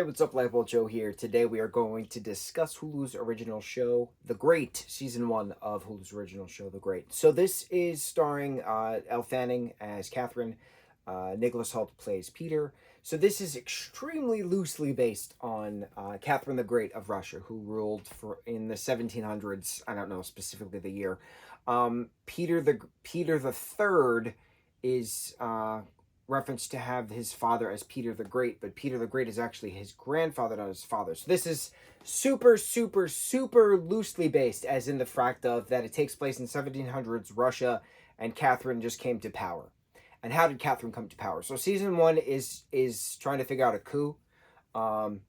Hey, what's up, lightboltjoe here. Today we are going to discuss Hulu's original show, The Great, season one of Hulu's original show, The Great. So this is starring Elle Fanning as Catherine, Nicholas Hoult plays Peter. So this is extremely loosely based on Catherine the Great of Russia, who ruled for in the 1700s. I don't know specifically the year. Peter the Third is reference to have his father as Peter the Great, but Peter the Great is actually his grandfather, not his father. So this is super, super, super loosely based, as in the fact of that it takes place in 1700s Russia, and Catherine just came to power. And how did Catherine come to power? So season one is trying to figure out a coup um,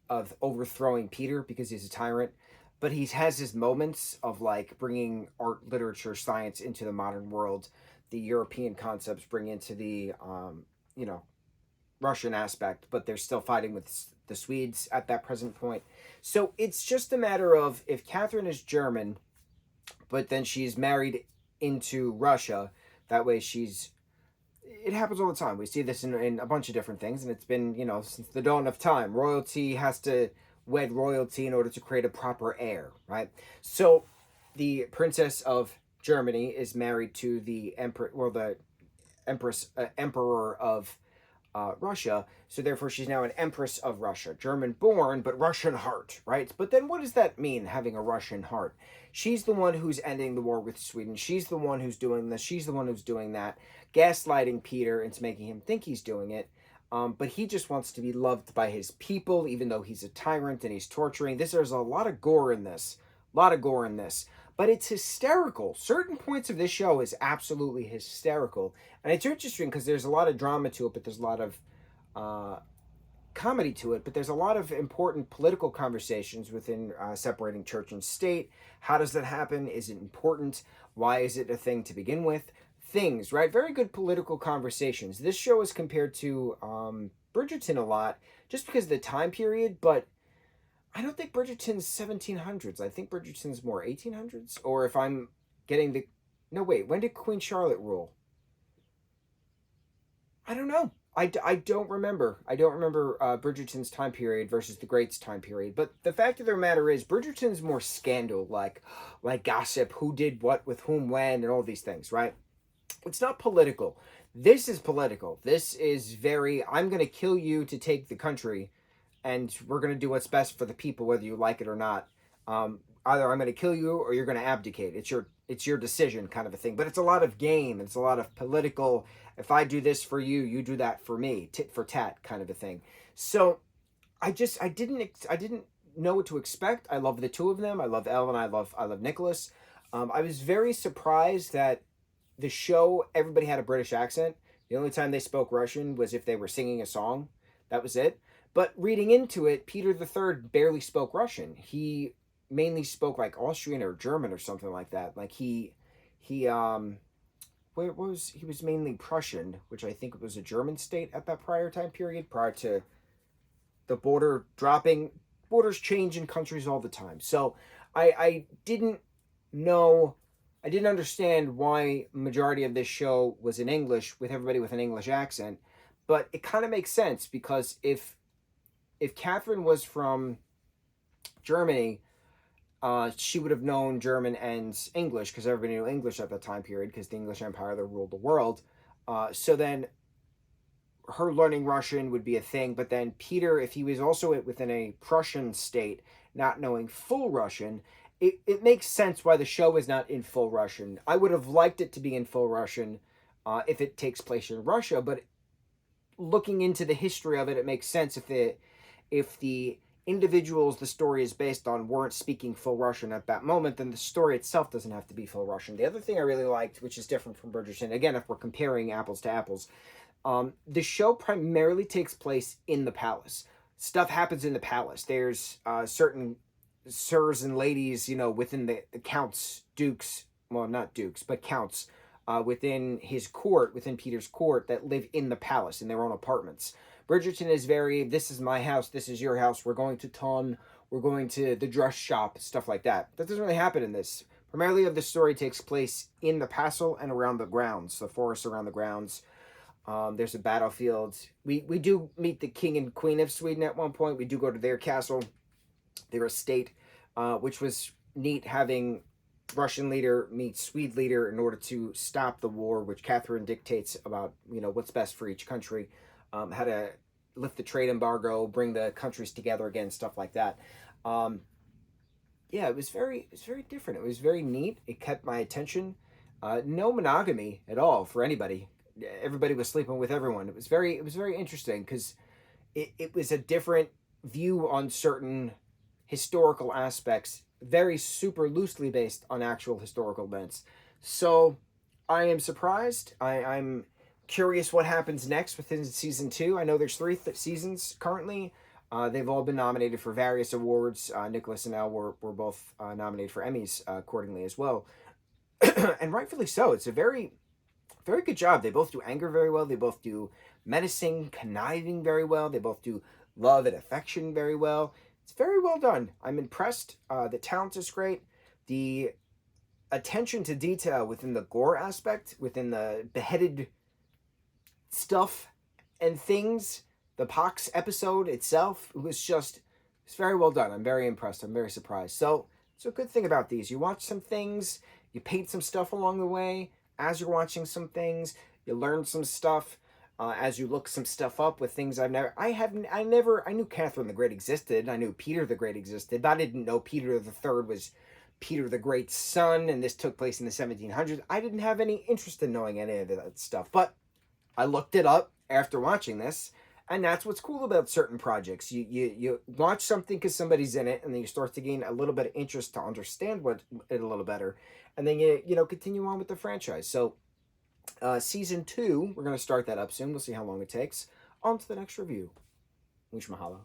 of overthrowing Peter because he's a tyrant. But he has his moments of like bringing art, literature, science into the modern world, the European concepts bring into the you know, Russian aspect, but they're still fighting with the Swedes at that present point. So it's just a matter of if Catherine is German, but then she's married into Russia, that way she's. It happens all the time. We see this in a bunch of different things, and it's been, since the dawn of time. Royalty has to wed royalty in order to create a proper heir, right? So the princess of Germany is married to the emperor of Russia. So therefore, she's now an empress of Russia, German born, but Russian heart, right? But then what does that mean, having a Russian heart? She's the one who's ending the war with Sweden. She's the one who's doing this. She's the one who's doing that, gaslighting Peter into making him think he's doing it. But he just wants to be loved by his people, even though he's a tyrant and he's torturing. There's a lot of gore in this. A lot of gore in this. But it's hysterical. Certain points of this show is absolutely hysterical. And it's interesting because there's a lot of drama to it, but there's a lot of comedy to it. But there's a lot of important political conversations within separating church and state. How does that happen? Is it important? Why is it a thing to begin with? Things, right? Very good political conversations. This show is compared to Bridgerton a lot just because of the time period, but I don't think Bridgerton's 1700s. I think Bridgerton's more 1800s. Or if I'm getting the. No, wait. When did Queen Charlotte rule? I don't know. I don't remember. I don't remember Bridgerton's time period versus the Great's time period. But the fact of the matter is, Bridgerton's more scandal, like gossip, who did what with whom when, and all these things, right? It's not political. This is political. This is very. I'm going to kill you to take the country, and we're going to do what's best for the people, whether you like it or not. Either I'm going to kill you or you're going to abdicate. It's your decision, kind of a thing. But it's a lot of game. It's a lot of political. If I do this for you, you do that for me. Tit for tat, kind of a thing. So I didn't know what to expect. I love the two of them. I love Elle and I love Nicholas. I was very surprised that the show, everybody had a British accent. The only time they spoke Russian was if they were singing a song. That was it. But reading into it, Peter the Third barely spoke Russian. He mainly spoke like Austrian or German or something like that. Like he he was mainly Prussian, which I think was a German state at that prior time period, prior to the border dropping. Borders change in countries all the time. So I didn't know. I didn't understand why majority of this show was in English with everybody with an English accent, but it kind of makes sense because if Catherine was from Germany, she would have known German and English because everybody knew English at that time period because the English Empire that ruled the world. So then her learning Russian would be a thing, but then Peter, if he was also within a Prussian state, not knowing full Russian, it makes sense why the show is not in full Russian. I would have liked it to be in full Russian if it takes place in Russia, but looking into the history of it, it makes sense if the individuals the story is based on weren't speaking full Russian at that moment, then the story itself doesn't have to be full Russian. The other thing I really liked, which is different from Bridgerton, again, if we're comparing apples to apples, the show primarily takes place in the palace. Stuff happens in the palace. There's certain sirs and ladies, within the counts, dukes, well, not dukes, but counts, within his court, within Peter's court, that live in the palace in their own apartments. Bridgerton is very, this is my house, this is your house, we're going to Ton, we're going to the dress shop, stuff like that. That doesn't really happen in this. Primarily of the story takes place in the castle and around the grounds, the forest around the grounds. There's a battlefield. We do meet the king and queen of Sweden at one point. We do go to their castle, their estate, which was neat, having Russian leader meet Swede leader in order to stop the war, which Catherine dictates about, what's best for each country, how to lift the trade embargo, bring the countries together again, stuff like that. Um, yeah, it was very different. It was very neat. It kept my attention. No monogamy at all for anybody. Everybody was sleeping with everyone. It was very interesting because it was a different view on certain historical aspects, very super loosely based on actual historical events. So I am surprised. I'm curious what happens next within season two. I know there's three seasons currently. They've all been nominated for various awards. Nicholas and Elle were both nominated for Emmys accordingly as well, and rightfully so. It's a very very good job. They both do anger very well. They both do menacing, conniving very well. They both do love and affection very well. It's very well done. I'm impressed. The talent is great. The attention to detail within the gore aspect, within the beheaded stuff and things, the Pox episode itself, it's very well done. I'm very impressed. I'm very surprised. So it's a good thing about these. You watch some things, you paint some stuff along the way as you're watching some things, you learn some stuff. As you look some stuff up with things I knew Catherine the Great existed. I knew Peter the Great existed, but I didn't know Peter the Third was Peter the Great's son, and this took place in the 1700s. I didn't have any interest in knowing any of that stuff, but I looked it up after watching this, and that's what's cool about certain projects. You watch something because somebody's in it, and then you start to gain a little bit of interest to understand it a little better, and then you continue on with the franchise. So season two, we're going to start that up soon. We'll see how long it takes. On to the next review. Mucho mahalo.